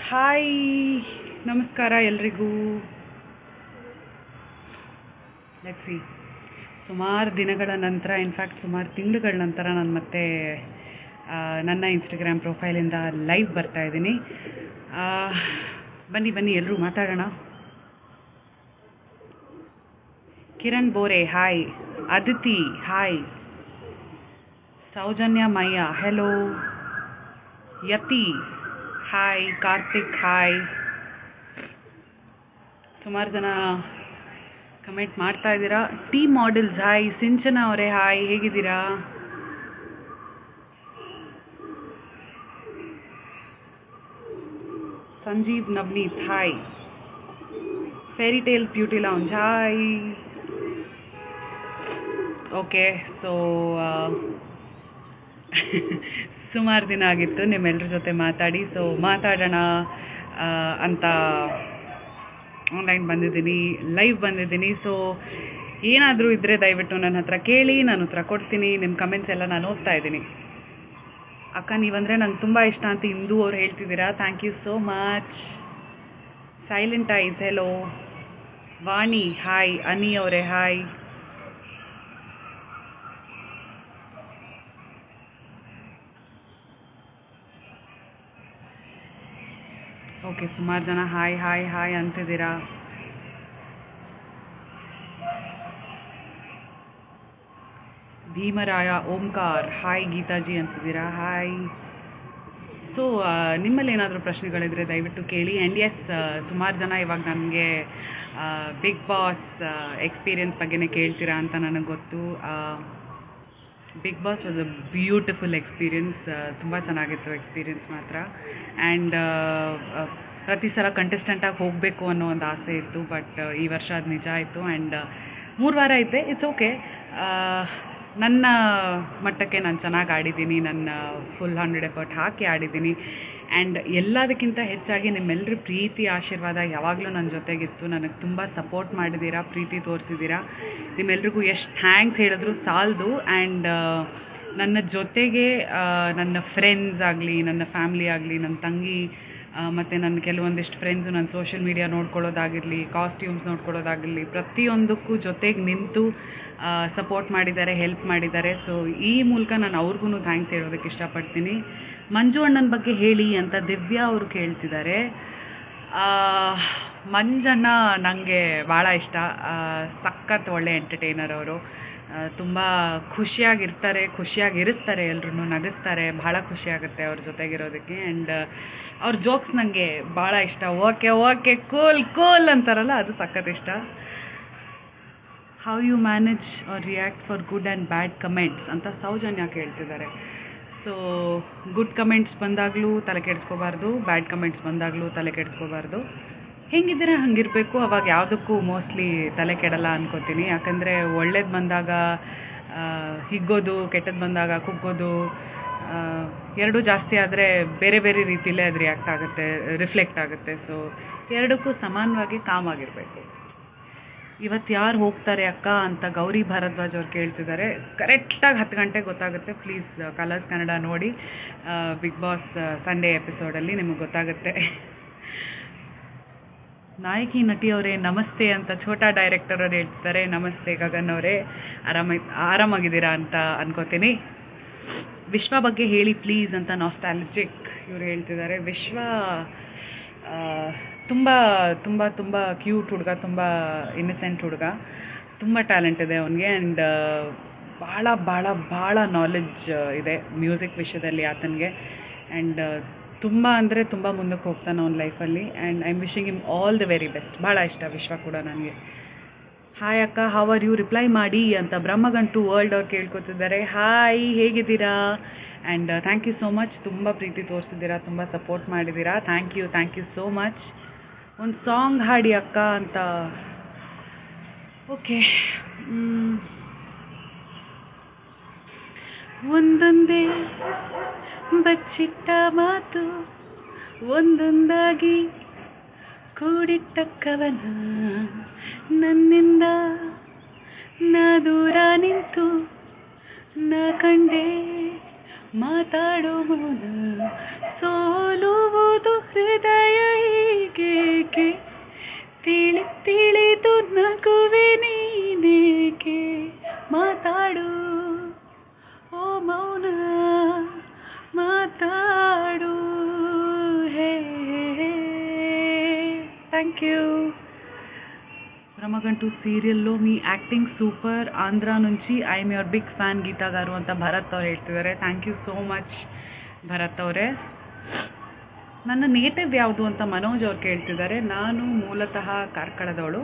Hi, ನಮಸ್ಕಾರ ಎಲ್ರಿಗೂ. C ಸುಮಾರು ದಿನಗಳ ನಂತರ, ಇನ್ಫ್ಯಾಕ್ಟ್ ಸುಮಾರು ತಿಂಗಳುಗಳ ನಂತರ ನಾನು ಮತ್ತೆ ನನ್ನ ಇನ್ಸ್ಟಾಗ್ರಾಮ್ ಪ್ರೊಫೈಲಿಂದ ಲೈವ್ ಬರ್ತಾ ಇದ್ದೀನಿ. ಬನ್ನಿ ಎಲ್ಲರೂ ಮಾತಾಡೋಣ. Kiran Bore hi, Aditi hi, Soujanya Mayya hello, Yati hi, Karthik hi. ಸುಮಾರು ಜನ ಕಮೆಂಟ್ ಮಾಡ್ತಾ ಇದ್ದೀರಾ. ಟಿ ಮಾಡೆಲ್ಸ್ ಹಾಯ್, ಸಿಂಚನ ಅವರೇ ಹಾಯ್, ಹೇಗಿದ್ದೀರಾ? Sanjeev Navneet hi, fairy tales beauty lounge hi. Okay, so ಸುಮಾರು ದಿನ ಆಗಿತ್ತು ನಿಮ್ಮೆಲ್ಲರ ಜೊತೆ ಮಾತಾಡಿ. ಸೊ ಮಾತಾಡೋಣ ಅಂತ ಆನ್ಲೈನ್ ಬಂದಿದ್ದೀನಿ, ಲೈವ್ ಬಂದಿದ್ದೀನಿ. ಸೊ ಏನಾದರೂ ಇದ್ದರೆ ದಯವಿಟ್ಟು ನನ್ನ ಹತ್ರ ಕೇಳಿ, ನಾನು ಉತ್ತರ ಕೊಡ್ತೀನಿ. ನಿಮ್ಮ ಕಮೆಂಟ್ಸ್ ಎಲ್ಲ ನಾನು ಓದ್ತಾ ಇದ್ದೀನಿ. ಅಕ್ಕ ನೀವಂದರೆ ನಂಗೆ ತುಂಬ ಇಷ್ಟ ಅಂತ ಇಂದು ಅವ್ರು ಹೇಳ್ತಿದ್ದೀರಾ. Thank you so much. Silent eyes hello, Vani hi, Ani ಅವರೇ ಹಾಯ್. ಓಕೆ, ಸುಮಾರು ಜನ ಹಾಯ್ ಹಾಯ್ ಹಾಯ್ ಅಂತಿದ್ದೀರಾ. ಭೀಮರಾಯ ಓಂಕಾರ್ ಹಾಯ್, ಗೀತಾಜಿ ಅಂತಿದ್ದೀರಾ ಹಾಯ್. ಸೊ ನಿಮ್ಮಲ್ಲಿ ಏನಾದರೂ ಪ್ರಶ್ನೆಗಳಿದ್ರೆ ದಯವಿಟ್ಟು ಕೇಳಿ. ಆ್ಯಂಡ್ ಎಸ್, ಸುಮಾರು ಜನ ಇವಾಗ ನನಗೆ ಬಿಗ್ ಬಾಸ್ ಎಕ್ಸ್ಪೀರಿಯನ್ಸ್ ಬಗ್ಗೆನೇ ಕೇಳ್ತೀರಾ ಅಂತ ನನಗೆ ಗೊತ್ತು. Bigg Boss was a beautiful experience. ತುಂಬ ಚೆನ್ನಾಗಿತ್ತು ಎಕ್ಸ್ಪೀರಿಯನ್ಸ್ ಮಾತ್ರ. ಆ್ಯಂಡ್ ಪ್ರತಿ ಸಲ ಕಂಟೆಸ್ಟೆಂಟಾಗಿ ಹೋಗಬೇಕು ಅನ್ನೋ ಒಂದು ಆಸೆ ಇತ್ತು. ಬಟ್ ಈ ವರ್ಷ ಅದು ನಿಜ ಆಯಿತು. ಆ್ಯಂಡ್ 3 ವಾರ ಐತೆ, ಇಟ್ಸ್ ಓಕೆ. ನನ್ನ ಮಟ್ಟಕ್ಕೆ ನಾನು ಚೆನ್ನಾಗಿ ಆಡಿದ್ದೀನಿ, ನನ್ನ ಫುಲ್ 100 ಎಫರ್ಟ್ ಹಾಕಿ ಆಡಿದ್ದೀನಿ. ಆ್ಯಂಡ್ ಎಲ್ಲದಕ್ಕಿಂತ ಹೆಚ್ಚಾಗಿ ನಿಮ್ಮೆಲ್ಲರ ಪ್ರೀತಿ ಆಶೀರ್ವಾದ ಯಾವಾಗಲೂ ನನ್ನ ಜೊತೆಗಿತ್ತು. ನನಗೆ ತುಂಬ ಸಪೋರ್ಟ್ ಮಾಡಿದ್ದೀರಾ, ಪ್ರೀತಿ ತೋರಿಸಿದ್ದೀರಾ. ನಿಮ್ಮೆಲ್ರಿಗೂ ಎಷ್ಟು ಥ್ಯಾಂಕ್ಸ್ ಹೇಳಿದ್ರು ಸಾಲದು. ಆ್ಯಂಡ್ ನನ್ನ ಜೊತೆಗೆ ನನ್ನ ಫ್ರೆಂಡ್ಸ್ ಆಗಲಿ, ನನ್ನ ಫ್ಯಾಮ್ಲಿ ಆಗಲಿ, ನನ್ನ ತಂಗಿ ಮತ್ತು ನನ್ನ ಕೆಲವೊಂದಿಷ್ಟು ಫ್ರೆಂಡ್ಸು ನನ್ನ ಸೋಷಿಯಲ್ ಮೀಡಿಯಾ ನೋಡ್ಕೊಳ್ಳೋದಾಗಿರಲಿ, ಕಾಸ್ಟ್ಯೂಮ್ಸ್ ನೋಡ್ಕೊಳ್ಳೋದಾಗಿರಲಿ, ಪ್ರತಿಯೊಂದಕ್ಕೂ ಜೊತೆಗೆ ನಿಂತು ಸಪೋರ್ಟ್ ಮಾಡಿದ್ದಾರೆ, ಹೆಲ್ಪ್ ಮಾಡಿದ್ದಾರೆ. ಸೊ ಈ ಮೂಲಕ ನಾನು ಅವ್ರಿಗೂ ಥ್ಯಾಂಕ್ಸ್ ಹೇಳೋದಕ್ಕೆ ಇಷ್ಟಪಡ್ತೀನಿ. ಮಂಜು ಅಣ್ಣನ ಬಗ್ಗೆ ಹೇಳಿ ಅಂತ ದಿವ್ಯಾ ಅವರು ಕೇಳ್ತಿದ್ದಾರೆ. ಮಂಜಣ್ಣ ನನಗೆ ಭಾಳ ಇಷ್ಟ. ಸಖತ್ ಒಳ್ಳೆ ಎಂಟರ್ಟೈನರ್ ಅವರು. ತುಂಬ ಖುಷಿಯಾಗಿರಿಸ್ತಾರೆ, ಎಲ್ರೂ ನಗಿಸ್ತಾರೆ. ಭಾಳ ಖುಷಿಯಾಗುತ್ತೆ ಅವ್ರ ಜೊತೆಗಿರೋದಕ್ಕೆ. ಆ್ಯಂಡ್ ಅವ್ರ ಜೋಕ್ಸ್ ನನಗೆ ಭಾಳ ಇಷ್ಟ. ಓಕೆ ಕೂಲ್ ಅಂತಾರಲ್ಲ, ಅದು ಸಖತ್ ಇಷ್ಟ. How you manage or react for good and bad comments ಅಂತ ಸೌಜನ್ಯ ಕೇಳ್ತಿದ್ದಾರೆ. ಸೊ ಗುಡ್ ಕಮೆಂಟ್ಸ್ ಬಂದಾಗಲೂ ತಲೆ ಕೆಡಿಸ್ಕೋಬಾರ್ದು, ಬ್ಯಾಡ್ ಕಮೆಂಟ್ಸ್ ಬಂದಾಗಲೂ ತಲೆ ಕೆಡಿಸ್ಕೋಬಾರ್ದು. ಹೆಂಗಿದ್ದೀರಾ ಹಂಗಿರಬೇಕು. ಅವಾಗ ಯಾವುದಕ್ಕೂ ಮೋಸ್ಟ್ಲಿ ತಲೆ ಕೆಡಲ್ಲ ಅನ್ಕೋತೀನಿ. ಯಾಕಂದರೆ ಒಳ್ಳೇದು ಬಂದಾಗ ಹಿಗ್ಗೋದು, ಕೆಟ್ಟದ್ದು ಬಂದಾಗ ಕುಗ್ಗೋದು, ಎರಡೂ ಜಾಸ್ತಿ ಆದರೆ ಬೇರೆ ಬೇರೆ ರೀತಿಯಲ್ಲೇ ಅದು ರಿಫ್ಲೆಕ್ಟ್ ಆಗುತ್ತೆ. ಸೊ ಎರಡಕ್ಕೂ ಸಮಾನವಾಗಿ ಕಾಮ್ ಆಗಿರಬೇಕು. ಇವತ್ತು ಯಾರು ಹೋಗ್ತಾರೆ ಅಕ್ಕ ಅಂತ ಗೌರಿ ಭಾರದ್ವಾಜ್ ಅವ್ರು ಕೇಳ್ತಿದ್ದಾರೆ. ಕರೆಕ್ಟಾಗಿ 10 ಗಂಟೆಗೆ ಗೊತ್ತಾಗುತ್ತೆ. ಪ್ಲೀಸ್ ಕಲರ್ಸ್ ಕನ್ನಡ ನೋಡಿ. ಬಿಗ್ ಬಾಸ್ ಸಂಡೇ ಎಪಿಸೋಡಲ್ಲಿ ನಿಮಗೆ ಗೊತ್ತಾಗುತ್ತೆ. ನಾಯಕಿ ನಟಿಯವರೇ ನಮಸ್ತೆ ಅಂತ ಛೋಟಾ ಡೈರೆಕ್ಟರ್ ಅವ್ರು ಹೇಳ್ತಿದ್ದಾರೆ. ನಮಸ್ತೆ ಗಗನ್ ಅವರೇ, ಆರಾಮಾಗಿದ್ದೀರಾ ಅಂತ ಅನ್ಕೋತೀನಿ. ವಿಶ್ವ ಬಗ್ಗೆ ಹೇಳಿ ಪ್ಲೀಸ್ ಅಂತ ನಾಸ್ಟಾಲಜಿಕ್ ಇವ್ರು ಹೇಳ್ತಿದ್ದಾರೆ. ವಿಶ್ವ ತುಂಬ ತುಂಬ ತುಂಬ ಕ್ಯೂಟ್ ಹುಡುಗ, ತುಂಬ ಇನ್ನಸೆಂಟ್ ಹುಡುಗ, ತುಂಬ ಟ್ಯಾಲೆಂಟ್ ಇದೆ ಅವನಿಗೆ. ಆ್ಯಂಡ್ ಭಾಳ ಭಾಳ ಭಾಳ ನಾಲೆಡ್ಜ್ ಇದೆ ಮ್ಯೂಸಿಕ್ ವಿಷಯದಲ್ಲಿ ಆತನಿಗೆ. ಆ್ಯಂಡ್ ತುಂಬ ಅಂದರೆ ತುಂಬ ಮುಂದಕ್ಕೆ ಹೋಗ್ತಾನೆ ಅವನ ಲೈಫಲ್ಲಿ. And I am wishing him all the very best. ಭಾಳ ಇಷ್ಟ ವಿಶ್ವ ಕೂಡ ನನಗೆ. ಹಾಯ್ ಅಕ್ಕ, ಹೌ ಆರ್ ಯು, ರಿಪ್ಲೈ ಮಾಡಿ ಅಂತ ಬ್ರಹ್ಮಗಂಟು ವರ್ಲ್ಡ್ ಅವ್ರು ಕೇಳ್ಕೊತಿದ್ದಾರೆ. ಹಾಯ್, ಹೇಗಿದ್ದೀರಾ? And thank you so much. ತುಂಬ ಪ್ರೀತಿ ತೋರಿಸಿದ್ದೀರಾ, ತುಂಬ ಸಪೋರ್ಟ್ ಮಾಡಿದ್ದೀರಾ. Thank you so much. ಒಂದು ಸಾಂಗ್ ಹಾಡಿ ಅಕ್ಕ ಅಂತ. ಓಕೆ, ಒಂದೊಂದೇ ಬಚ್ಚಿಟ್ಟ ಮಾತು, ಒಂದೊಂದಾಗಿ ಕೂಡಿಟ್ಟ ಕವನ, ನನ್ನಿಂದ ನಾ ದೂರ ನಿಂತು ನಾ ಕಂಡೆ ಮಾತಾಡೋ ಮೌನ, ಸೋಲುವುದು ಹೃದಯ థ్యాంక్ యూ. బ్రహ్మగంటు సీరియల్లో మీ యాక్టింగ్ సూపర్, ఆంధ్ర నుంచి I'm your big fan Geetha garu ಅಂತ ಭರತ್ ಅವ್ರು ಹೇಳ್ತಿದ್ದಾರೆ. Thank you so much Bharath ಅವರೇ. ನನ್ನ ನೇಟಿವ್ ಯಾವುದು ಅಂತ ಮನೋಜ್ ಅವ್ರು ಕೇಳ್ತಿದ್ದಾರೆ. ನಾನು ಮೂಲತಃ ಕಾರ್ಕಳದವಳು,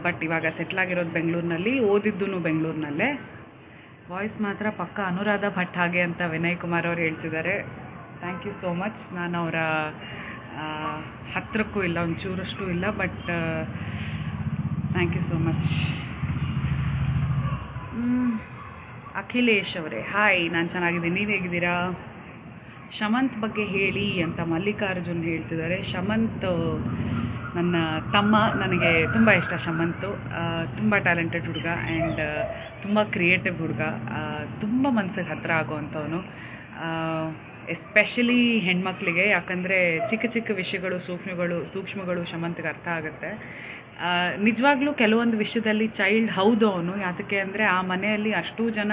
ಬಟ್ ಇವಾಗ ಸೆಟ್ಲಾಗಿರೋದು ಬೆಂಗಳೂರಿನಲ್ಲಿ, ಓದಿದ್ದು ಬೆಂಗಳೂರಿನಲ್ಲೇ. ವಾಯ್ಸ್ ಮಾತ್ರ ಪಕ್ಕ ಅನುರಾಧ ಭಟ್ ಹಾಗೆ ಅಂತ ವಿನಯ್ ಕುಮಾರ್ ಅವ್ರು ಹೇಳ್ತಿದ್ದಾರೆ. Thank you so much. ನಾನು ಅವರ ಹತ್ತಿರಕ್ಕೂ ಇಲ್ಲ, ಒಂಚೂರಷ್ಟು ಇಲ್ಲ, but thank you so much. Akhilesh ಅವರೇ ಹಾಯ್, ನಾನು ಚೆನ್ನಾಗಿದ್ದೀನಿ, ನೀವು ಹೇಗಿದ್ದೀರಾ? ಶಮಂತ್ ಬಗ್ಗೆ ಹೇಳಿ ಅಂತ ಮಲ್ಲಿಕಾರ್ಜುನ್ ಹೇಳ್ತಿದ್ದಾರೆ. ಶಮಂತ್ ನನ್ನ ತಮ್ಮ, ನನಗೆ ತುಂಬ ಇಷ್ಟ ಶಮಂತು. ತುಂಬ ಟ್ಯಾಲೆಂಟೆಡ್ ಹುಡುಗ ಆ್ಯಂಡ್ ತುಂಬ ಕ್ರಿಯೇಟಿವ್ ಹುಡುಗ, ತುಂಬ ಮನಸ್ಸಿಗೆ ಹತ್ತಿರ ಆಗೋವಂಥವನು, ಎಸ್ಪೆಷಲಿ ಹೆಣ್ಮಕ್ಳಿಗೆ. ಯಾಕಂದರೆ ಚಿಕ್ಕ ಚಿಕ್ಕ ವಿಷಯಗಳು, ಸೂಕ್ಷ್ಮಗಳು ಶಮಂತ್ಗೆ ಅರ್ಥ ಆಗುತ್ತೆ. ನಿಜವಾಗ್ಲೂ ಕೆಲವೊಂದು ವಿಷಯದಲ್ಲಿ ಚೈಲ್ಡ್ ಹೌದು ಅವನು. ಯಾತಕ್ಕೆ ಅಂದರೆ ಆ ಮನೆಯಲ್ಲಿ ಅಷ್ಟೂ ಜನ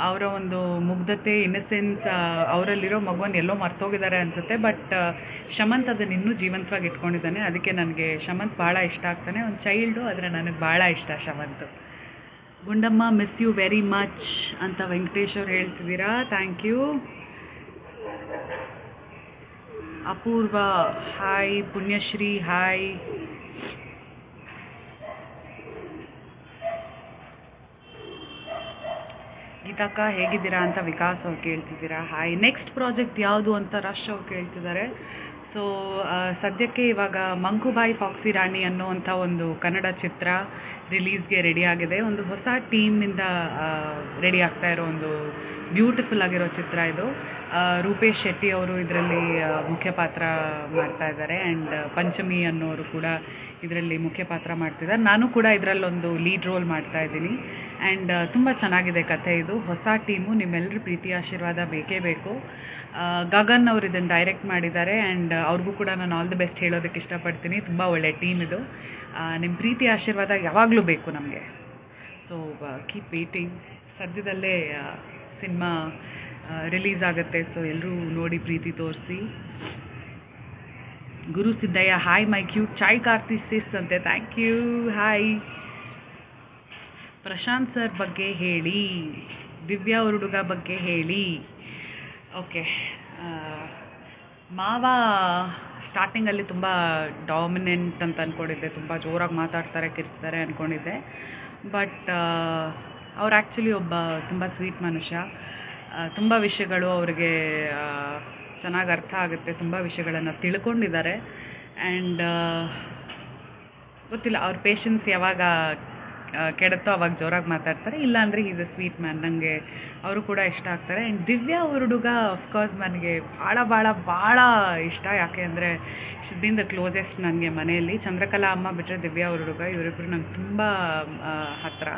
ಅವರ ಒಂದು ಮುಗ್ಧತೆ, ಇನ್ನಸೆನ್ಸ್, ಅವರಲ್ಲಿರೋ ಮಗುವನ್ನು ಎಲ್ಲೋ ಮರ್ತೋಗಿದ್ದಾರೆ ಅನಿಸುತ್ತೆ. ಬಟ್ ಶಮಂತ್ ಅದನ್ನು ಇನ್ನೂ ಜೀವಂತವಾಗಿ ಇಟ್ಕೊಂಡಿದ್ದಾನೆ. ಅದಕ್ಕೆ ನನಗೆ ಶಮಂತ್ ಭಾಳ ಇಷ್ಟ ಆಗ್ತಾನೆ. ಒಂದು ಚೈಲ್ಡು, ಆದರೆ ನನಗೆ ಭಾಳ ಇಷ್ಟ Shamanth. Gundamma miss you very much ಅಂತ ವೆಂಕಟೇಶ್ ಅವ್ರು ಹೇಳ್ತಿದ್ದೀರಾ. Thank you. Apoorva hi, Punyashree hi. ಗೀತಾಕ್ಕ ಹೇಗಿದ್ದೀರಾ ಅಂತ ವಿಕಾಸ್ ಅವ್ರು ಕೇಳ್ತಿದ್ದೀರಾ. ಹಾಯ್. ನೆಕ್ಸ್ಟ್ ಪ್ರಾಜೆಕ್ಟ್ ಯಾವುದು ಅಂತ ರಶ್ ಅವ್ರು ಕೇಳ್ತಿದ್ದಾರೆ. ಸೊ ಸದ್ಯಕ್ಕೆ ಇವಾಗ ಮಂಕುಬಾಯಿ ಫಾಕ್ಸಿ ರಾಣಿ ಅನ್ನೋವಂಥ ಒಂದು ಕನ್ನಡ ಚಿತ್ರ ರಿಲೀಸ್ಗೆ ರೆಡಿ ಆಗಿದೆ. ಒಂದು ಹೊಸ ಟೀಮಿಂದ ರೆಡಿ ಆಗ್ತಾ ಇರೋ ಒಂದು ಬ್ಯೂಟಿಫುಲ್ ಆಗಿರೋ ಚಿತ್ರ ಇದು. ರೂಪೇಶ್ ಶೆಟ್ಟಿ ಅವರು ಇದರಲ್ಲಿ ಮುಖ್ಯ ಪಾತ್ರ ಮಾಡ್ತಾ ಇದ್ದಾರೆ ಆ್ಯಂಡ್ ಪಂಚಮಿ ಅನ್ನೋರು ಕೂಡ ಇದರಲ್ಲಿ ಮುಖ್ಯ ಪಾತ್ರ ಮಾಡ್ತಿದ್ದಾರೆ. ನಾನು ಕೂಡ ಇದರಲ್ಲೊಂದು ಲೀಡ್ ರೋಲ್ ಮಾಡ್ತಾ ಇದ್ದೀನಿ ಆ್ಯಂಡ್ ತುಂಬ ಚೆನ್ನಾಗಿದೆ ಕಥೆ ಇದು. ಹೊಸ ಟೀಮು, ನಿಮ್ಮೆಲ್ಲರ ಪ್ರೀತಿ ಆಶೀರ್ವಾದ ಬೇಕೇ ಬೇಕು. ಗಗನ್ ಅವರು ಇದನ್ನು ಡೈರೆಕ್ಟ್ ಮಾಡಿದ್ದಾರೆ ಆ್ಯಂಡ್ ಅವ್ರಿಗೂ ಕೂಡ ನಾನು ಆಲ್ ದಿ ಬೆಸ್ಟ್ ಹೇಳೋದಕ್ಕೆ ಇಷ್ಟಪಡ್ತೀನಿ. ತುಂಬ ಒಳ್ಳೆ ಟೀಮ್ ಇದು. ನಿಮ್ಮ ಪ್ರೀತಿ ಆಶೀರ್ವಾದ ಯಾವಾಗಲೂ ಬೇಕು ನಮಗೆ. So keep waiting. ಸದ್ಯದಲ್ಲೇ ಸಿನಿಮಾ ರಿಲೀಸ್ ಆಗುತ್ತೆ. ಸೊ ಎಲ್ಲರೂ ನೋಡಿ ಪ್ರೀತಿ ತೋರಿಸಿ. Guru Siddaiah hi my cute chai Karthi sis ಅಂತೆ. Thank you. Hi. Prashanth sir ಬಗ್ಗೆ ಹೇಳಿ, ದಿವ್ಯಾ ಹುಡುಗ ಬಗ್ಗೆ ಹೇಳಿ. ಓಕೆ, ಮಾವ ಸ್ಟಾರ್ಟಿಂಗಲ್ಲಿ ತುಂಬ ಡಾಮಿನೆಂಟ್ ಅಂತ ಅಂದ್ಕೊಂಡಿದ್ದೆ, ತುಂಬ ಜೋರಾಗಿ ಮಾತಾಡ್ತಾರೆ, ಕಿರ್ಚ್ತಾರೆ ಅಂದ್ಕೊಂಡಿದ್ದೆ. ಬಟ್ ಅವ್ರು ಆ್ಯಕ್ಚುಲಿ ಒಬ್ಬ ತುಂಬ ಸ್ವೀಟ್ ಮನುಷ್ಯ. ತುಂಬ ವಿಷಯಗಳು ಅವ್ರಿಗೆ ಚೆನ್ನಾಗಿ ಅರ್ಥ ಆಗುತ್ತೆ, ತುಂಬ ವಿಷಯಗಳನ್ನು ತಿಳ್ಕೊಂಡಿದ್ದಾರೆ ಆ್ಯಂಡ್ ಗೊತ್ತಿಲ್ಲ, ಅವ್ರ ಪೇಷನ್ಸ್ ಯಾವಾಗ ಕೆಡುತ್ತೋ ಅವಾಗ ಜೋರಾಗಿ ಮಾತಾಡ್ತಾರೆ. ಇಲ್ಲಾಂದರೆ ಈಸ್ ಅ ಸ್ವೀಟ್ ಮ್ಯಾನ್. ನನಗೆ ಅವರು ಕೂಡ ಇಷ್ಟ ಆಗ್ತಾರೆ. ಆ್ಯಂಡ್ ದಿವ್ಯಾ ಹುಡುಗ ಅಫ್ಕೋರ್ಸ್ ನನಗೆ ಭಾಳ ಭಾಳ ಭಾಳ ಇಷ್ಟ. ಯಾಕೆ ಅಂದರೆ ಶಿ ಬೀನ್ ದ ಕ್ಲೋಸೆಸ್ಟ್ ನನಗೆ ಮನೆಯಲ್ಲಿ. ಚಂದ್ರಕಲಾ ಅಮ್ಮ ಬಿಟ್ಟರೆ ದಿವ್ಯಾ ಹುಡುಗ, ಇವರಿಬ್ಬರು ನಂಗೆ ತುಂಬ ಹತ್ತಿರ.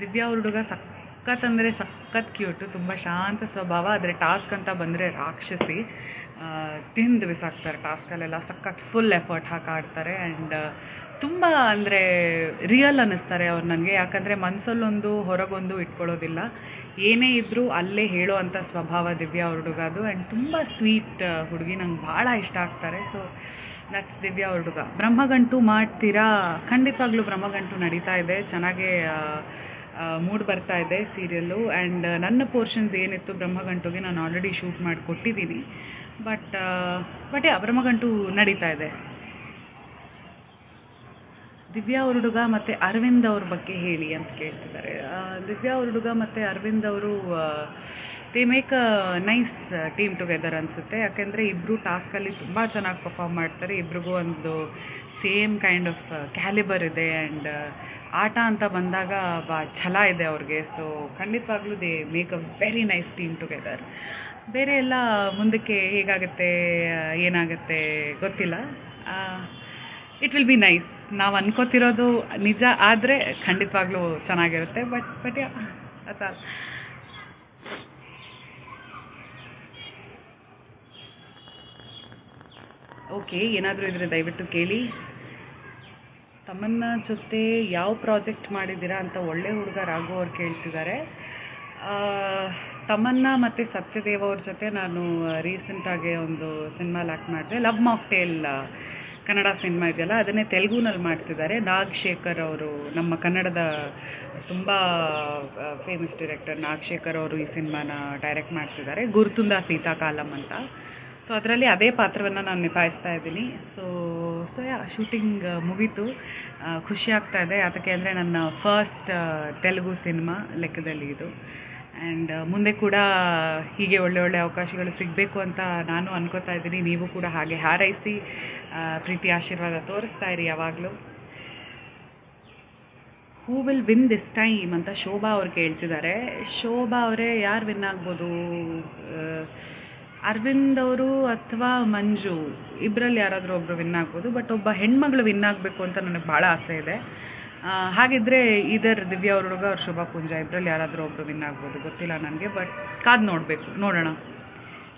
ದಿವ್ಯಾ ಹುಡುಗ ಸಖತ್ ಅಂದರೆ ಸಖತ್ ಕ್ಯೂಟು, ತುಂಬ ಶಾಂತ ಸ್ವಭಾವ. ಆದರೆ ಟಾಸ್ಕ್ ಅಂತ ಬಂದರೆ ರಾಕ್ಷಸಿ, ತಿಂದು ಬಿಸಾಕ್ತಾರೆ ಟಾಸ್ಕಲ್ಲೆಲ್ಲ. ಸಖತ್ ಫುಲ್ ಎಫರ್ಟ್ ಹಾಕಿ ಆಡ್ತಾರೆ ಆ್ಯಂಡ್ ತುಂಬ ಅಂದರೆ ರಿಯಲ್ ಅನ್ನಿಸ್ತಾರೆ ಅವ್ರು ನನಗೆ. ಯಾಕಂದರೆ ಮನಸ್ಸಲ್ಲೊಂದು ಹೊರಗೊಂದು ಇಟ್ಕೊಳ್ಳೋದಿಲ್ಲ, ಏನೇ ಇದ್ದರೂ ಅಲ್ಲೇ ಹೇಳೋ ಅಂಥ ಸ್ವಭಾವ ದಿವ್ಯಾ ಹುಡುಗದು. ಆ್ಯಂಡ್ ತುಂಬ ಸ್ವೀಟ್ ಹುಡುಗಿ, ನಂಗೆ ಭಾಳ ಇಷ್ಟ ಆಗ್ತಾರೆ. ಸೊ ದಟ್ಸ್ ದಿವ್ಯಾ ಹುಡುಗ. ಬ್ರಹ್ಮಗಂಟು ಮಾಡ್ತೀರಾ? ಖಂಡಿತವಾಗ್ಲೂ ಬ್ರಹ್ಮಗಂಟು ನಡೀತಾ ಇದೆ, ಚೆನ್ನಾಗೇ ಮೂಡ್ ಬರ್ತಾ ಇದೆ ಸೀರಿಯಲ್ಲು. ಆ್ಯಂಡ್ ನನ್ನ ಪೋರ್ಷನ್ಸ್ ಏನಿತ್ತು ಬ್ರಹ್ಮಗಂಟುಗೆ ನಾನು ಆಲ್ರೆಡಿ ಶೂಟ್ ಮಾಡಿ ಕೊಟ್ಟಿದ್ದೀನಿ. ಬಟ್ ಬ್ರಹ್ಮಗಂಟು ನಡೀತಾ ಇದೆ. ದಿವ್ಯಾ ಹುಡುಗ ಮತ್ತು ಅರವಿಂದ್ ಅವ್ರ ಬಗ್ಗೆ ಹೇಳಿ ಅಂತ ಕೇಳ್ತಿದ್ದಾರೆ. ದಿವ್ಯಾ ಹುಡುಗ ಮತ್ತು ಅರವಿಂದ್ ಅವರು they make a nice team together ಅನಿಸುತ್ತೆ. ಯಾಕೆಂದರೆ ಇಬ್ಬರು ಟಾಸ್ಕಲ್ಲಿ ತುಂಬ ಚೆನ್ನಾಗಿ ಪರ್ಫಾರ್ಮ್ ಮಾಡ್ತಾರೆ. ಇಬ್ರಿಗೂ ಒಂದು ಸೇಮ್ ಕೈಂಡ್ ಆಫ್ ಕ್ಯಾಲಿಬರ್ ಇದೆ ಆ್ಯಂಡ್ ಆಟ ಅಂತ ಬಂದಾಗ ಛಲ ಇದೆ ಅವ್ರಿಗೆ. ಸೊ ಖಂಡಿತವಾಗ್ಲೂ they make a very nice team together. ಬೇರೆ ಎಲ್ಲ ಮುಂದಕ್ಕೆ ಹೇಗಾಗುತ್ತೆ ಏನಾಗುತ್ತೆ ಗೊತ್ತಿಲ್ಲ. It will be nice. ನಾವು ಅನ್ಕೋತಿರೋದು ನಿಜ ಆದರೆ ಖಂಡಿತವಾಗ್ಲೂ ಚೆನ್ನಾಗಿರುತ್ತೆ. ಬಟ್ ಅದ ಓಕೆ, ಏನಾದರೂ ಇದ್ರೆ ದಯವಿಟ್ಟು ಕೇಳಿ. ತಮ್ಮನ್ನ ಜೊತೆ ಯಾವ ಪ್ರಾಜೆಕ್ಟ್ ಮಾಡಿದ್ದೀರಾ ಅಂತ ಒಳ್ಳೆ ಹುಡುಗ ರಾಘು ಅವ್ರು ಕೇಳ್ತಿದ್ದಾರೆ. ತಮನ್ನ ಮತ್ತು ಸತ್ಯದೇವ್ ಅವ್ರ ಜೊತೆ ನಾನು ರೀಸೆಂಟಾಗಿ ಒಂದು ಸಿನಿಮಾಲಿ ಆ್ಯಕ್ಟ್ ಮಾಡಿದೆ, ಲವ್ ಮಾಕ್ಟೇಲ್ ಕನ್ನಡ ಸಿನಿಮಾ ಇದೆಯಲ್ಲ ಅದನ್ನೇ ತೆಲುಗುನಲ್ಲಿ ಮಾಡ್ತಿದ್ದಾರೆ. ನಾಗಶೇಖರ್ ಅವರು, ನಮ್ಮ ಕನ್ನಡದ ತುಂಬ ಫೇಮಸ್ ಡೈರೆಕ್ಟರ್ ನಾಗಶೇಖರ್ ಅವರು ಈ ಸಿನಿಮಾನ ಡೈರೆಕ್ಟ್ ಮಾಡ್ತಿದ್ದಾರೆ. ಗುರುತುಂದ ಸೀತಾಕಾಲಂ ಅಂತ. ಸೊ ಅದರಲ್ಲಿ ಅದೇ ಪಾತ್ರವನ್ನು ನಾನು ನಿಭಾಯಿಸ್ತಾ ಇದ್ದೀನಿ. ಸೊ ಶೂಟಿಂಗ್ ಮುಗೀತು. ಖುಷಿ ಆಗ್ತಾ ಇದೆ. ಅದಕ್ಕೆ ಅಂದರೆ ನನ್ನ ಫಸ್ಟ್ ತೆಲುಗು ಸಿನಿಮಾ ಲೆಕ್ಕದಲ್ಲಿ ಇದು. ಆ್ಯಂಡ್ ಮುಂದೆ ಕೂಡ ಹೀಗೆ ಒಳ್ಳೆ ಅವಕಾಶಗಳು ಸಿಗಬೇಕು ಅಂತ ನಾನು ಅನ್ಕೋತಾ ಇದ್ದೀನಿ. ನೀವು ಕೂಡ ಹಾಗೆ ಹಾರೈಸಿ ಪ್ರೀತಿ ಆಶೀರ್ವಾದ ತೋರಿಸ್ತಾ ಇರಿ ಯಾವಾಗಲೂ. Who will win this time ಅಂತ ಶೋಭಾ ಅವ್ರು ಕೇಳ್ತಿದ್ದಾರೆ. ಶೋಭಾ ಅವರೇ ಯಾರು ವಿನ್ ಆಗ್ಬೋದು? ಅರವಿಂದ್ ಅವರು ಅಥವಾ ಮಂಜು, ಇಬ್ಬರಲ್ಲಿ ಯಾರಾದರೂ ಒಬ್ಬರು ವಿನ್ ಆಗ್ಬೋದು. ಬಟ್ ಒಬ್ಬ ಹೆಣ್ಮಗಳು ವಿನ್ ಆಗಬೇಕು ಅಂತ ನನಗೆ ಭಾಳ ಆಸೆ ಇದೆ. ಹಾಗಿದ್ರೆ ದಿವ್ಯಾ ಅವ್ರ ಹುಡುಗ ಅವ್ರು ಶೋಭಾ ಪೂಂಜಾ, ಇಬ್ಬರಲ್ಲಿ ಯಾರಾದರೂ ಒಬ್ಬರು ವಿನ್ ಆಗ್ಬೋದು, ಗೊತ್ತಿಲ್ಲ ನನಗೆ. ಬಟ್ ಕಾದು ನೋಡೋಣ.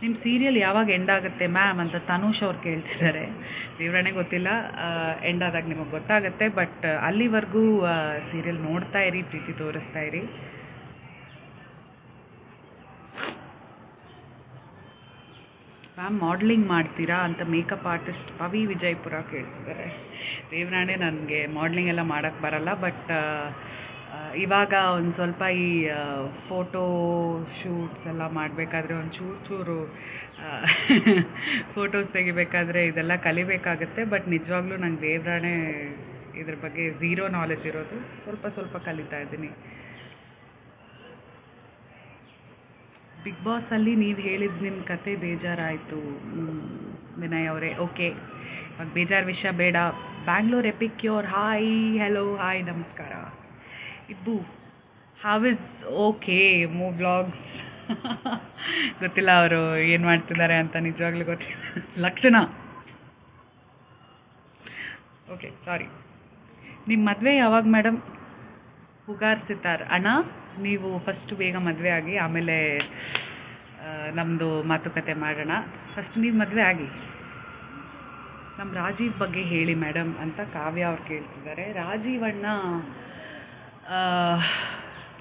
ನಿಮ್ಮ ಸೀರಿಯಲ್ ಯಾವಾಗ ಎಂಡ್ ಆಗುತ್ತೆ ಮ್ಯಾಮ್ ಅಂತ ತನುಷ್ ಅವ್ರು ಕೇಳ್ತಿದ್ದಾರೆ. ವಿವರಣೆ ಗೊತ್ತಿಲ್ಲ, ಎಂಡ್ ಆದಾಗ ನಿಮಗೆ ಗೊತ್ತಾಗುತ್ತೆ. ಬಟ್ ಅಲ್ಲಿವರೆಗೂ ಸೀರಿಯಲ್ ನೋಡ್ತಾ ಇರಿ, ಪ್ರೀತಿ ತೋರಿಸ್ತಾ ಇರಿ. ಮ್ಯಾಮ್ ಮಾಡಲಿಂಗ್ ಮಾಡ್ತೀರಾ ಅಂತ ಮೇಕಪ್ ಆರ್ಟಿಸ್ಟ್ ಪವಿ ವಿಜಯಪುರ ಕೇಳ್ತಿದ್ದಾರೆ. ದೇವರಾಣೆ, ನನಗೆ ಮಾಡಲಿಂಗ್ ಎಲ್ಲ ಮಾಡೋಕ್ಕೆ ಬರಲ್ಲ. ಬಟ್ ಇವಾಗ ಒಂದು ಸ್ವಲ್ಪ ಈ ಫೋಟೋ ಶೂಟ್ಸ್ ಎಲ್ಲ ಮಾಡಬೇಕಾದ್ರೆ ಒಂದು ಚೂರು ಫೋಟೋಸ್ ತೆಗಿಬೇಕಾದ್ರೆ ಇದೆಲ್ಲ ಕಲಿಬೇಕಾಗುತ್ತೆ. ಬಟ್ ನಿಜವಾಗ್ಲೂ ನಂಗೆ ದೇವರಾಣೆ ಇದ್ರ ಬಗ್ಗೆ ಝೀರೋ ನಾಲೆಜ್ ಇರೋದು. ಸ್ವಲ್ಪ ಕಲಿತಾ ಇದ್ದೀನಿ. ಬಿಗ್ ಬಾಸಲ್ಲಿ ನೀವು ಹೇಳಿದ ನಿಮ್ಮ ಕತೆ ಬೇಜಾರಾಯಿತು ವಿನಯ್ ಅವರೇ. ಓಕೆ, ಇವಾಗ ಬೇಜಾರು ವಿಷಯ ಬೇಡ. Bangalore Epicure, hi, hello, hi, ನಮಸ್ಕಾರ. ಇಬ್ಬು ಹಾವ್ ಇಸ್ ಓಕೆ ಮೂವ್ ವ್ಲಾಗ್ಸ್. ಗೊತ್ತಿಲ್ಲ ಅವರು ಏನು ಮಾಡ್ತಿದ್ದಾರೆ ಅಂತ, ನಿಜವಾಗ್ಲೂ ಗೊತ್ತಿಲ್ಲ. ಲಕ್ಷಣ, ಓಕೆ, ಸಾರಿ. ನಿಮ್ಮ ಮದುವೆ ಯಾವಾಗ ಮೇಡಮ್? ಹುಗಾರ್ ಸಿತಾರ್ ಅಣ್ಣ, ನೀವು ಫಸ್ಟ್ ಬೇಗ ಮದುವೆ ಆಗಿ ಆಮೇಲೆ ನಮ್ಮದು ಮಾತುಕತೆ ಮಾಡೋಣ. ಫಸ್ಟ್ ನೀವು ಮದುವೆ ಆಗಿ. ನಮ್ಮ ರಾಜೀವ್ ಬಗ್ಗೆ ಹೇಳಿ ಮೇಡಮ್ ಅಂತ ಕಾವ್ಯ ಅವ್ರು ಕೇಳ್ತಿದ್ದಾರೆ. ರಾಜೀವ್ ಅಣ್ಣ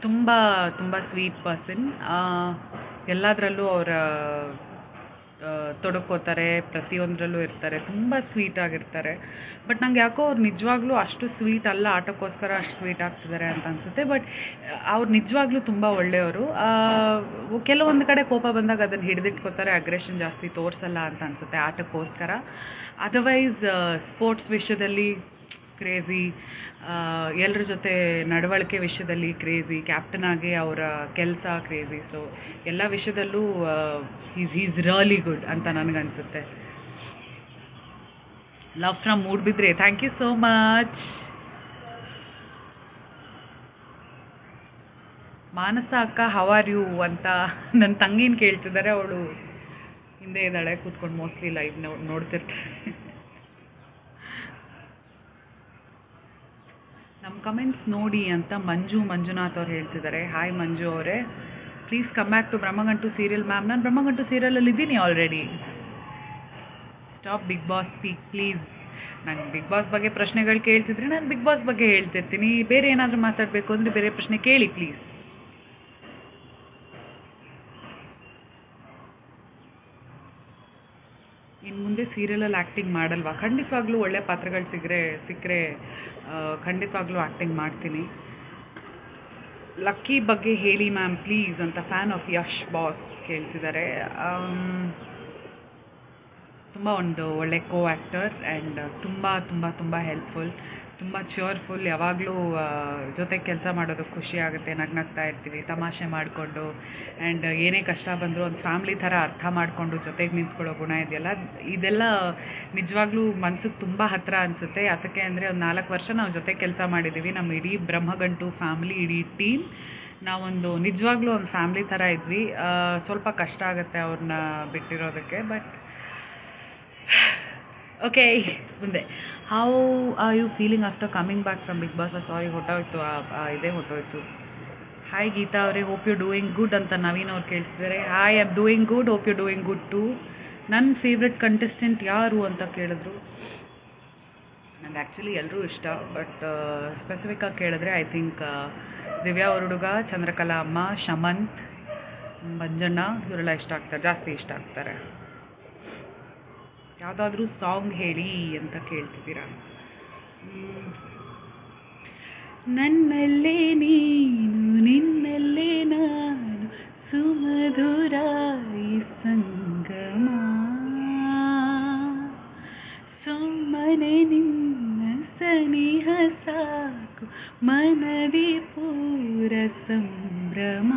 ತುಂಬ ಸ್ವೀಟ್ ಪರ್ಸನ್. ಎಲ್ಲದರಲ್ಲೂ ಅವರ ತೊಡಕೋತಾರೆ, ಪ್ರತಿಯೊಂದರಲ್ಲೂ ಇರ್ತಾರೆ, ತುಂಬ ಸ್ವೀಟ್ ಆಗಿರ್ತಾರೆ. ಬಟ್ ನಂಗೆ ಯಾಕೋ ಅವ್ರು ನಿಜವಾಗ್ಲೂ ಅಷ್ಟು ಸ್ವೀಟ್ ಅಲ್ಲ, ಆಟಕ್ಕೋಸ್ಕರ ಅಷ್ಟು ಸ್ವೀಟ್ ಆಗ್ತಿದ್ದಾರೆ ಅಂತ ಅನಿಸುತ್ತೆ. ಬಟ್ ಅವ್ರು ನಿಜವಾಗ್ಲೂ ತುಂಬ ಒಳ್ಳೆಯವರು. ಕೆಲವೊಂದು ಕಡೆ ಕೋಪ ಬಂದಾಗ ಅದನ್ನು ಹಿಡಿದಿಟ್ಕೋತಾರೆ, ಅಗ್ರೆಷನ್ ಜಾಸ್ತಿ ತೋರಿಸಲ್ಲ ಅಂತ ಅನಿಸುತ್ತೆ ಆಟಕ್ಕೋಸ್ಕರ. ಅದರ್ವೈಸ್ ಸ್ಪೋರ್ಟ್ಸ್ ವಿಷಯದಲ್ಲಿ ಕ್ರೇಜಿ, ಎಲ್ಲರ ಜೊತೆ ನಡವಳಿಕೆ ವಿಷಯದಲ್ಲಿ ಕ್ರೇಜಿ, ಕ್ಯಾಪ್ಟನ್ ಆಗಿ ಅವರ ಕೆಲಸ ಕ್ರೇಜಿ. ಸೊ ಎಲ್ಲ ವಿಷಯದಲ್ಲೂ ಈಸ್ ರಿಯಲಿ ಗುಡ್ ಅಂತ ನನಗನ್ಸುತ್ತೆ. Love from Moodbidri, thank you so much. Manasa ಅಕ್ಕ ಹೌ ಆರ್ ಯು ಅಂತ ನನ್ನ ತಂಗಿನ ಕೇಳ್ತಿದ್ದಾರೆ. ಅವಳು ಹಿಂದೆ ಇದ್ದಾಳೆ ಕೂತ್ಕೊಂಡು, ಮೋಸ್ಟ್ಲಿ ಲೈವ್ ನೋಡ್ತಿರ್ತಾರೆ. ನಮ್ಮ ಕಮೆಂಟ್ಸ್ ನೋಡಿ ಅಂತ ಮಂಜುನಾಥ್ ಅವ್ರು ಹೇಳ್ತಿದ್ದಾರೆ. ಹಾಯ್ ಮಂಜು ಅವರೇ, please come back to Brahmagantu serial ma'am. ನಾನು ಬ್ರಹ್ಮಗಂಟು ಸೀರಿಯಲಲ್ಲಿ ಇದ್ದೀನಿ already. Stop Big Boss speak please. ನಾನು ಬಿಗ್ ಬಾಸ್ ಬಗ್ಗೆ ಪ್ರಶ್ನೆಗಳು ಕೇಳ್ತಿದ್ರೆ ನಾನು ಬಿಗ್ ಬಾಸ್ ಬಗ್ಗೆ ಹೇಳ್ತಿರ್ತೀನಿ. ಬೇರೆ ಏನಾದರೂ ಮಾತಾಡಬೇಕು ಅಂದರೆ ಬೇರೆ ಪ್ರಶ್ನೆ ಕೇಳಿ ಪ್ಲೀಸ್. ಇನ್ನು ಮುಂದೆ ಸೀರಿಯಲಲ್ಲಿ ಆ್ಯಕ್ಟಿಂಗ್ ಮಾಡಲ್ವಾ? ಖಂಡಿತವಾಗ್ಲೂ ಒಳ್ಳೆ ಪಾತ್ರಗಳು ಸಿಕ್ಕರೆ ಖಂಡಿತವಾಗ್ಲೂ ಆ್ಯಕ್ಟಿಂಗ್ ಮಾಡ್ತೀನಿ. ಲಕ್ಕಿ ಬಗ್ಗೆ ಹೇಳಿ ಮ್ಯಾಮ್ ಪ್ಲೀಸ್ ಅಂತ ಫ್ಯಾನ್ ಆಫ್ ಯಶ್ ಬಾಸ್ ಕೇಳ್ತಿದ್ದಾರೆ. ತುಂಬ ಒಂದು ಒಳ್ಳೆ ಕೋ ಆ್ಯಕ್ಟರ್ ಆ್ಯಂಡ್ ತುಂಬ ಹೆಲ್ಪ್ಫುಲ್, ತುಂಬ ಚೇರ್ಫುಲ್. ಯಾವಾಗಲೂ ಜೊತೆ ಕೆಲಸ ಮಾಡೋದಕ್ಕೆ ಖುಷಿ ಆಗುತ್ತೆ. ನಗ್ನಗ್ತಾ ಇರ್ತೀವಿ, ತಮಾಷೆ ಮಾಡಿಕೊಂಡು. ಆ್ಯಂಡ್ ಏನೇ ಕಷ್ಟ ಬಂದರೂ ಒಂದು ಫ್ಯಾಮ್ಲಿ ಥರ ಅರ್ಥ ಮಾಡಿಕೊಂಡು ಜೊತೆಗೆ ನಿಂತ್ಕೊಳ್ಳೋ ಗುಣ ಇದೆಯಲ್ಲ, ಇದೆಲ್ಲ ನಿಜವಾಗ್ಲೂ ಮನ್ಸಿಗೆ ತುಂಬ ಹತ್ತಿರ ಅನಿಸುತ್ತೆ. ಯಾತಕ್ಕೆ ಅಂದರೆ ಒಂದು 4 ವರ್ಷ ನಾವು ಜೊತೆ ಕೆಲಸ ಮಾಡಿದ್ದೀವಿ. ನಮ್ಮ ಇಡೀ ಬ್ರಹ್ಮಗಂಟು ಫ್ಯಾಮ್ಲಿ, ಇಡೀ ಟೀಮ್ ನಾವೊಂದು ನಿಜವಾಗ್ಲೂ ಒಂದು ಫ್ಯಾಮ್ಲಿ ಥರ ಇದ್ವಿ. ಸ್ವಲ್ಪ ಕಷ್ಟ ಆಗುತ್ತೆ ಅವ್ರನ್ನ ಬಿಟ್ಟಿರೋದಕ್ಕೆ. ಬಟ್ ಓಕೆ, ಮುಂದೆ how are you feeling after coming back from Big Boss? Sorry, ಹೊಟ್ಟೋಯ್ತು, ಇದೇ ಹೊಟ್ಟೋಯ್ತು. ಹಾಯ್ ಗೀತಾ ಅವರೇ, ಹೋಪ್ ಯು ಡೂಯಿಂಗ್ ಗುಡ್ ಅಂತ ನವೀನ್ ಅವ್ರು ಕೇಳ್ತಿದ್ದಾರೆ. Hi, I am doing good, hope you doing good too. ನನ್ನ ಫೇವ್ರೆಟ್ ಕಂಟೆಸ್ಟೆಂಟ್ ಯಾರು ಅಂತ ಕೇಳಿದ್ರು. ನನಗೆ ಆ್ಯಕ್ಚುಲಿ ಎಲ್ಲರೂ ಇಷ್ಟ. ಬಟ್ ಸ್ಪೆಸಿಫಿಕ್ಕಾಗಿ ಕೇಳಿದ್ರೆ ಐ ಥಿಂಕ್ ದಿವ್ಯಾ ಅವ್ರ ಹುಡುಗ, ಚಂದ್ರಕಲಾ ಅಮ್ಮ, ಶಮಂತ್, ಮಂಜಣ್ಣ ಇವರೆಲ್ಲ ಜಾಸ್ತಿ ಇಷ್ಟ ಆಗ್ತಾರೆ. ಯಾವುದಾದ್ರೂ ಸಾಂಗ್ ಹೇಳಿ ಅಂತ ಕೇಳ್ತಿದ್ದೀರಾ. ನನ್ನಲ್ಲೇ ನೀನು ನಿನ್ನಲ್ಲೇ ನಾನು ಸುಮಧುರ ಈ ಸಂಗಮ, ಸುಮ್ಮನೆ ನಿನ್ನ ಸನಿಹ ಸಾಕು ಮನದಿ ಪೂರ ಸಂಭ್ರಮ,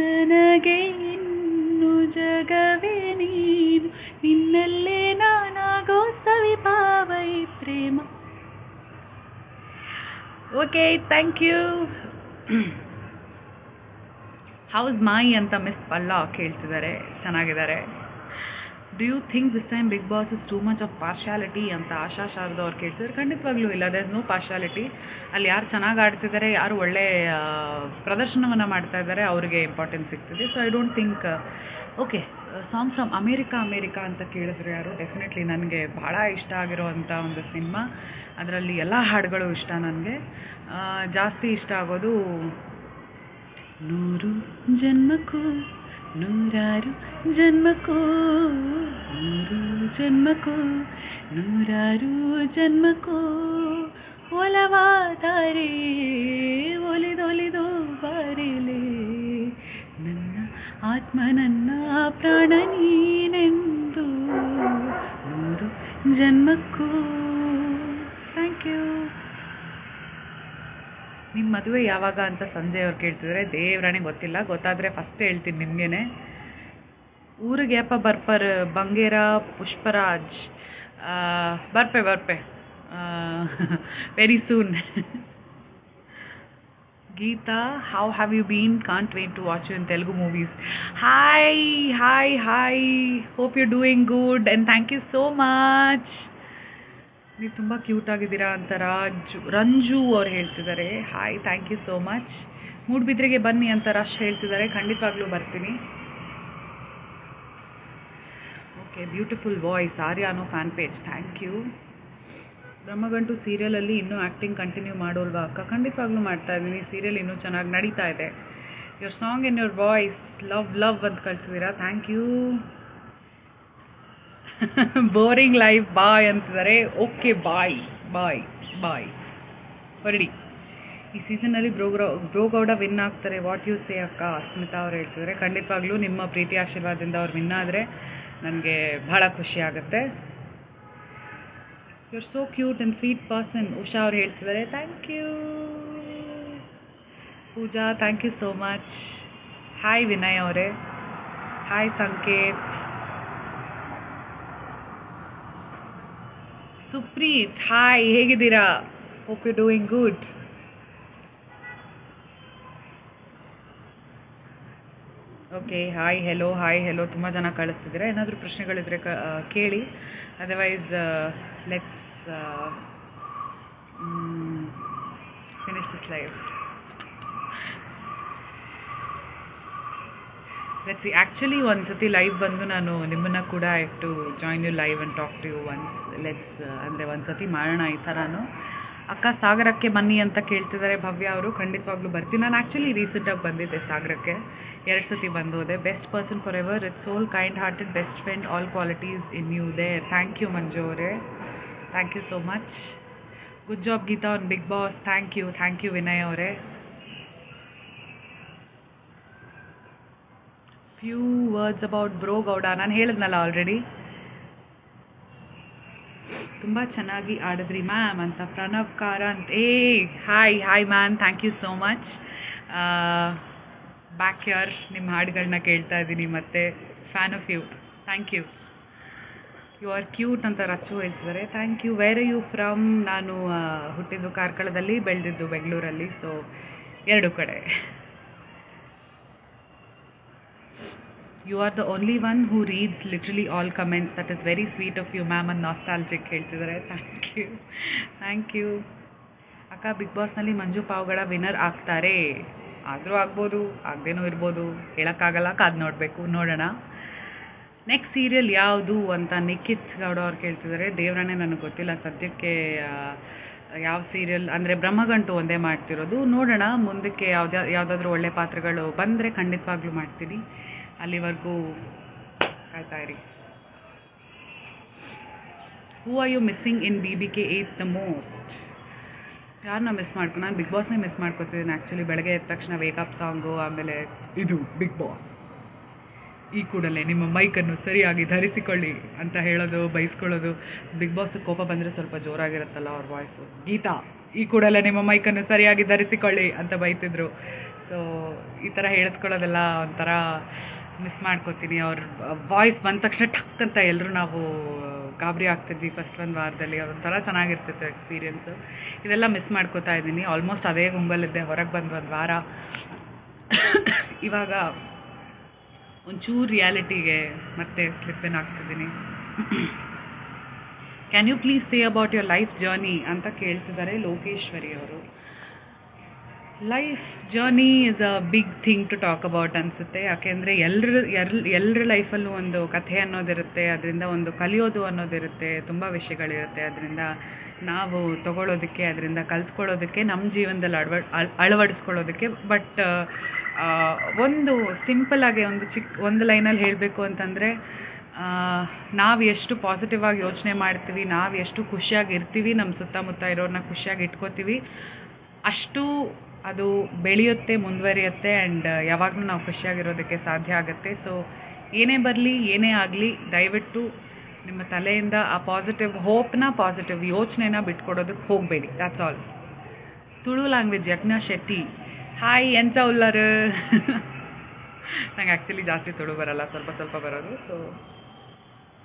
ನನಗೆ ಇನ್ನು ಜಗವೇ ನೀನು ನಿನ್ನಲ್ಲೇ ನಾನಾಗೋ ಸವಿಭಾವ ಈ ಪ್ರೇಮ. Okay, thank you. ಹೌಸ್ ಮಾಯಿ ಅಂತ ಮಿಸ್ ಪಲ್ಲ ಕೇಳ್ತಿದ್ದಾರೆ, ಚೆನ್ನಾಗಿದ್ದಾರೆ. Do you think this time Big Boss is too much of partiality ಅಂತ ಆಶಾ ಶಾರದಾ ಅವ್ರು ಕೇಳ್ತಿದ್ದಾರೆ. ಖಂಡಿತವಾಗ್ಲೂ ಇಲ್ಲ, ದೇರ್ ಇಸ್ ನೋ ಪಾರ್ಶಾಲಿಟಿ. ಅಲ್ಲಿ ಯಾರು ಚೆನ್ನಾಗಿ ಆಡ್ತಿದ್ದಾರೆ, ಯಾರು ಒಳ್ಳೆ ಪ್ರದರ್ಶನವನ್ನು ಮಾಡ್ತಾ ಇದ್ದಾರೆ ಅವ್ರಿಗೆ ಇಂಪಾರ್ಟೆನ್ಸ್ ಸಿಗ್ತಿದೆ. So I don't think. Okay, song from America ಅಂತ ಕೇಳಿದ್ರು ಯಾರು. ಡೆಫಿನೆಟ್ಲಿ ನನಗೆ ಭಾಳ ಇಷ್ಟ ಆಗಿರೋವಂಥ ಒಂದು ಸಿನಿಮಾ. ಅದರಲ್ಲಿ ಎಲ್ಲ ಹಾಡುಗಳು ಇಷ್ಟ ನನಗೆ. ಜಾಸ್ತಿ ಇಷ್ಟ ಆಗೋದು 100 ಜನ್ಮಕ್ಕೂ 100 ಜನ್ಮಕ್ಕೂ 100 ಜನ್ಮಕ್ಕೂ 100 ಜನ್ಮಕ್ಕೂ ಒಲವಾದರೆ ಒಲಿದೊಲಿದು ಬಾರಿಲೆ ನನ್ನ ಆತ್ಮ ನನ್ನ ಪ್ರಾಣ ನೀನೆಂದು 100 ಜನ್ಮಕ್ಕೂ. Thank you. ನಿಮ್ಮ ಮದುವೆ ಯಾವಾಗ ಅಂತ ಸಂಜಯ್ ಅವ್ರು ಕೇಳ್ತಿದ್ದಾರೆ. ದೇವ್ರಾಣೆ ಗೊತ್ತಿಲ್ಲ, ಗೊತ್ತಾದರೆ ಫಸ್ಟ್ ಹೇಳ್ತೀನಿ ನಿಮಗೇನೆ. ಊರಿಗೆ ಅಪ್ಪ ಬರ್ಪರ್ ಬಂಗೇರ ಪುಷ್ಪರಾಜ್. ಬರ್ಪೆ very soon. Geetha, how have you been? Can't wait to watch you in Telugu movies. Hi, hope you doing good and thank you so much. ನೀವು ತುಂಬ ಕ್ಯೂಟ್ ಆಗಿದ್ದೀರಾ ಅಂತ ರಂಜು ಅವ್ರು ಹೇಳ್ತಿದ್ದಾರೆ. Hi, thank you so much. ಮೂಡ್ಬಿದ್ರೆಗೆ ಬನ್ನಿ ಅಂತ ರಶ್ ಹೇಳ್ತಿದ್ದಾರೆ. ಖಂಡಿತವಾಗ್ಲೂ ಬರ್ತೀನಿ. ಓಕೆ, ಬ್ಯೂಟಿಫುಲ್ ವಾಯ್ಸ್ ಆರ್ಯಾನೋ fan page, thank you. Brahmagantu ಸೀರಿಯಲಲ್ಲಿ ಇನ್ನೂ ಆ್ಯಕ್ಟಿಂಗ್ ಕಂಟಿನ್ಯೂ ಮಾಡೋಲ್ವಾ ಅಕ್ಕ? ಖಂಡಿತವಾಗ್ಲೂ ಮಾಡ್ತಾ ಇದ್ದೀನಿ. ಸೀರಿಯಲ್ ಇನ್ನೂ ಚೆನ್ನಾಗಿ ನಡೀತಾ ಇದೆ. Your song in your voice love ಅಂತ ಕಳ್ಸಿದ್ದೀರಾ. Thank you. Boring life bye ಅಂತಿದ್ದಾರೆ. ಓಕೆ, ಬಾಯ್ ಹೊರಡಿ. ಈ ಸೀಸನ್ನಲ್ಲಿ ಬ್ರೋಗೌಡ ವಿನ್ ಆಗ್ತಾರೆ. ವಾಟ್ ಯು ಸೇ ಅಕ್ಕ? ಸ್ಮಿತಾ ಅವ್ರು ಹೇಳ್ತಿದ್ದಾರೆ. ಖಂಡಿತವಾಗ್ಲೂ ನಿಮ್ಮ ಪ್ರೀತಿ ಆಶೀರ್ವಾದದಿಂದ ಅವ್ರು ವಿನ್ ಆದರೆ ನನಗೆ ಭಾಳ ಖುಷಿ ಆಗುತ್ತೆ. You are so cute and sweet person. Usha ಅವ್ರು ಹೇಳ್ತಿದ್ದಾರೆ. Thank you. Pooja, thank you so much. Hi Vinay ಅವರೇ. ಹಾಯ್ ಸಂಕೇತ್. ಸುಪ್ರೀತ್, ಹಾಯ್, ಹೇಗಿದ್ದೀರಾ? Hope you doing good. Okay, hi hello ತುಂಬ ಜನ ಕಳಿಸ್ತಿದ್ದೀರಾ. ಏನಾದರೂ ಪ್ರಶ್ನೆಗಳಿದ್ರೆ ಕೇಳಿ. Otherwise let's finish this live. Actually ಒಂದು ಸತಿ ಲೈವ್ ಬಂದು ನಾನು ನಿಮ್ಮನ್ನು ಕೂಡ I have to join you live and talk to you once. ಅಂದರೆ ಒಂದು ಸತಿ ಮಾಡೋಣ ಈ ಥರನೂ. ಅಕ್ಕ ಸಾಗರಕ್ಕೆ ಬನ್ನಿ ಅಂತ ಕೇಳ್ತಿದ್ದಾರೆ ಭವ್ಯ ಅವರು. ಖಂಡಿತವಾಗ್ಲೂ ಬರ್ತೀನಿ. ನಾನು ಆ್ಯಕ್ಚುಲಿ ರೀಸೆಂಟಾಗಿ ಬಂದಿದ್ದೆ ಸಾಗರಕ್ಕೆ, 2 ಸತಿ ಬಂದೋದೆ. Best person forever, it's soul, kind hearted, best friend, all qualities in you there. Thank you Manju ಅವರೇ, thank you so much. Good job Geeta on big boss. Thank you Vinay ಅವರೇ. Few words about Bro Gowda. ನಾನು ಹೇಳಿದ್ನಲ್ಲ already. ತುಂಬ ಚೆನ್ನಾಗಿ ಆಡಿದ್ರಿ ma'am ಅಂತ Pranav Karanth. Hi ma'am, thank you so much. Back ಯಾರ್ ನಿಮ್ಮ ಹಾಡುಗಳನ್ನ ಕೇಳ್ತಾ ಇದ್ದೀನಿ ಮತ್ತೆ. Fan of you. Thank you. You are cute ಅಂತ ರಚ್ಚು ಹೇಳ್ತಿದ್ದಾರೆ. Thank you. Where are you from? ನಾನು ಹುಟ್ಟಿದ್ದು ಕಾರ್ಕಳದಲ್ಲಿ, ಬೆಳೆದಿದ್ದು ಬೆಂಗಳೂರಲ್ಲಿ. ಸೊ 2 ಕಡೆ. You are the only one who reads literally all comments. That is very sweet of you, ma'am. And nostalgic ಹೇಳ್ತಿದ್ದಾರೆ. Thank you. ಅಕ್ಕ, Bigg ಬಾಸ್ನಲ್ಲಿ ಮಂಜು ಪಾವ್ಗಡ ವಿನ್ನರ್ ಆಗ್ತಾರೆ. ಆದರೂ ಆಗ್ಬೋದು, ಆಗದೇನೂ ಇರ್ಬೋದು, ಹೇಳೋಕ್ಕಾಗಲ್ಲ. ಕಾದು ನೋಡೋಣ. ನೆಕ್ಸ್ಟ್ ಸೀರಿಯಲ್ ಯಾವುದು ಅಂತ ನಿಖಿತ್ ಗೌಡ ಅವ್ರು ಕೇಳ್ತಿದ್ದಾರೆ. ದೇವರಾಣೆ ನನಗೆ ಗೊತ್ತಿಲ್ಲ ಸದ್ಯಕ್ಕೆ ಯಾವ ಸೀರಿಯಲ್. ಅಂದರೆ ಬ್ರಹ್ಮಗಂಟು ಒಂದೇ ಮಾಡ್ತಿರೋದು. ನೋಡೋಣ ಮುಂದಕ್ಕೆ ಯಾವುದಾದ್ರೂ ಒಳ್ಳೆ ಪಾತ್ರಗಳು ಬಂದರೆ ಖಂಡಿತವಾಗ್ಲೂ ಮಾಡ್ತೀನಿ. ಅಲ್ಲಿವರೆಗೂ ಕಾಯ್ತಾ ಇರಿ. Who are you missing in BBK 8 the most? ಯಾರನ್ನ ಮಿಸ್ ಮಾಡ್ಕೊ? ನಾನು ಬಿಗ್ ಬಾಸ್ನೇ ಮಿಸ್ ಮಾಡ್ಕೊತಿದ್ದೀನಿ ಆ್ಯಕ್ಚುಲಿ. ಬೆಳಗ್ಗೆ ಎದ್ದ ತಕ್ಷಣ ವೇಕಪ್ ಸಾಂಗು, ಆಮೇಲೆ ಇದು ಬಿಗ್ ಬಾಸ್ ಈ ಕೂಡಲೇ ನಿಮ್ಮ ಮೈಕನ್ನು ಸರಿಯಾಗಿ ಧರಿಸಿಕೊಳ್ಳಿ ಅಂತ ಹೇಳೋದು, ಬೈಸ್ಕೊಳ್ಳೋದು. ಬಿಗ್ ಬಾಸ್ ಕೋಪ ಬಂದರೆ ಸ್ವಲ್ಪ ಜೋರಾಗಿರುತ್ತಲ್ಲ ಅವ್ರ ವಾಯ್ಸು. ಗೀತಾ ಈ ಕೂಡಲೇ ನಿಮ್ಮ ಮೈಕನ್ನು ಸರಿಯಾಗಿ ಧರಿಸಿಕೊಳ್ಳಿ ಅಂತ ಬೈತಿದ್ರು. ಸೊ ಈ ಥರ ಹೇಳಿಸ್ಕೊಳ್ಳೋದೆಲ್ಲ ಒಂಥರ ಮಿಸ್ ಮಾಡ್ಕೋತೀನಿ. ಅವ್ರ ವಾಯ್ಸ್ ಬಂದ ತಕ್ಷಣ ಟಕ್ ಅಂತ ಎಲ್ಲರೂ ನಾವು ಗಾಬರಿ ಆಗ್ತಿದ್ವಿ ಫಸ್ಟ್ ಒಂದು ವಾರದಲ್ಲಿ. ಅದೊಂಥರ ಚೆನ್ನಾಗಿರ್ತಿತ್ತು ಎಕ್ಸ್ಪೀರಿಯೆನ್ಸು. ಇದೆಲ್ಲ ಮಿಸ್ ಮಾಡ್ಕೋತಾ ಇದ್ದೀನಿ. ಆಲ್ಮೋಸ್ಟ್ ಅದೇ ಗುಂಬಲ್ಲಿದ್ದೆ, ಹೊರಗೆ ಬಂದು ಒಂದು ವಾರ. ಇವಾಗ ಒಂಚೂರು ರಿಯಾಲಿಟಿಗೆ ಮತ್ತೆ ಸ್ಲಿಪ್ ಇನ್ ಆಗ್ತಿದ್ದೀನಿ. Can you please say about your life journey ಅಂತ ಕೇಳ್ತಿದ್ದಾರೆ ಲೋಕೇಶ್ವರಿ ಅವರು. Life journey is a big thing to talk about ಅನಿಸುತ್ತೆ. ಯಾಕೆಂದರೆ ಎಲ್ಲರ ಲೈಫಲ್ಲೂ ಒಂದು ಕಥೆ ಅನ್ನೋದಿರುತ್ತೆ, ಅದರಿಂದ ಒಂದು ಕಲಿಯೋದು ಅನ್ನೋದಿರುತ್ತೆ, ತುಂಬ ವಿಷಯಗಳಿರುತ್ತೆ. ಅದರಿಂದ ನಾವು ತಗೊಳ್ಳೋದಕ್ಕೆ, ಅದರಿಂದ ಕಲ್ತ್ಕೊಳ್ಳೋದಕ್ಕೆ, ನಮ್ಮ ಜೀವನದಲ್ಲಿ ಅಳವಡಿಸ್ಕೊಳ್ಳೋದಕ್ಕೆ. ಬಟ್ ಒಂದು ಸಿಂಪಲ್ಲಾಗಿ ಒಂದು ಲೈನಲ್ಲಿ ಹೇಳಬೇಕು ಅಂತಂದರೆ, ನಾವು ಎಷ್ಟು ಪಾಸಿಟಿವ್ ಆಗಿ ಯೋಚನೆ ಮಾಡ್ತೀವಿ, ನಾವು ಎಷ್ಟು ಖುಷಿಯಾಗಿ ಇರ್ತೀವಿ, ನಮ್ಮ ಸುತ್ತಮುತ್ತ ಇರೋರನ್ನ ಖುಷಿಯಾಗಿ ಇಟ್ಕೋತೀವಿ, ಅಷ್ಟು ಅದು ಬೆಳೆಯುತ್ತೆ, ಮುಂದುವರಿಯುತ್ತೆ. ಆ್ಯಂಡ್ ಯಾವಾಗಲೂ ನಾವು ಖುಷಿಯಾಗಿರೋದಕ್ಕೆ ಸಾಧ್ಯ ಆಗುತ್ತೆ. ಸೊ ಏನೇ ಬರಲಿ, ಏನೇ ಆಗಲಿ, ದಯವಿಟ್ಟು ನಿಮ್ಮ ತಲೆಯಿಂದ ಆ ಪಾಸಿಟಿವ್ ಹೋಪ್ನ, ಪಾಸಿಟಿವ್ ಯೋಚನೆನ ಬಿಟ್ಕೊಡೋದಕ್ಕೆ ಹೋಗಬೇಡಿ. That's all. ತುಳು ಲ್ಯಾಂಗ್ವೇಜ್ ಯಜ್ಞ ಶೆಟ್ಟಿ, ಹಾಯ್ ಎಂತ ಉಳ್ಳಾರು. ನಂಗೆ ಆ್ಯಕ್ಚುಲಿ ಜಾಸ್ತಿ ತುಳು ಬರಲ್ಲ, ಸ್ವಲ್ಪ ಸ್ವಲ್ಪ ಬರೋದು. ಸೊ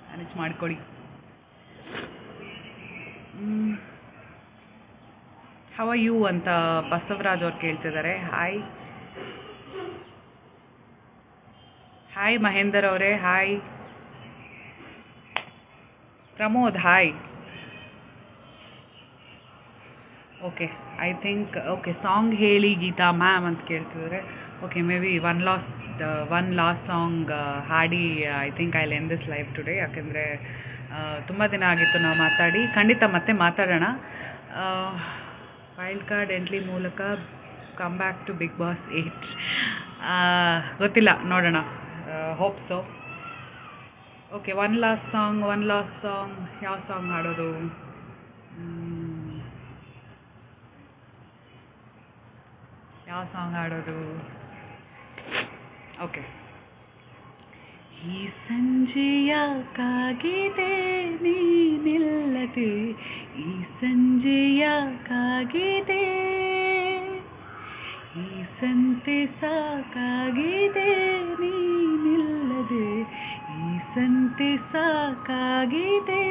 ಮ್ಯಾನೇಜ್ ಮಾಡ್ಕೊಳ್ಳಿ. ಹೌ ಆರ್ ಯು ಅಂತ ಬಸವರಾಜ್ ಅವ್ರು ಕೇಳ್ತಿದ್ದಾರೆ. ಹಾಯ್ ಹಾಯ್ ಮಹೇಂದರ್ ಅವರೇ, hi Pramod, hi. Okay, I think okay song ಹೇಳಿ ಗೀತಾ ಮ್ಯಾಮ್ ಅಂತ ಕೇಳ್ತಿದ್ದಾರೆ. Okay, maybe one last song ಹಾಡಿ I think I end this live today. ಯಾಕೆಂದರೆ ತುಂಬ ದಿನ ಆಗಿತ್ತು ನಾವು ಮಾತಾಡಿ. ಖಂಡಿತ ಮತ್ತೆ ಮಾತಾಡೋಣ. ವೈಲ್ಡ್ ಕಾರ್ಡ್ ಎಂಟ್ರಿ ಮೂಲಕ come back to big boss 8 ಗೊತ್ತಿಲ್ಲ, ನೋಡೋಣ. Hope so. Okay, one last song ಯಾವ ಸಾಂಗ್ ಹಾಡೋದು? ಯಾವ ಸಾಂಗ್ ಹಾಡೋದು? ಓಕೆ. ಈ ಸಂಜೆಯ ಕಾಗಿದೆ ನೀನಿಲ್ಲದೆ, ಈ ಸಂಜೆಯ ಕಾಗಿದೆ, ಈ ಸಂತೆ ಸಾಕಾಗಿದೆ ನೀನಿಲ್ಲದೆ, ಈ ಸಂತೆ ಸಾಕಾಗಿದೆ.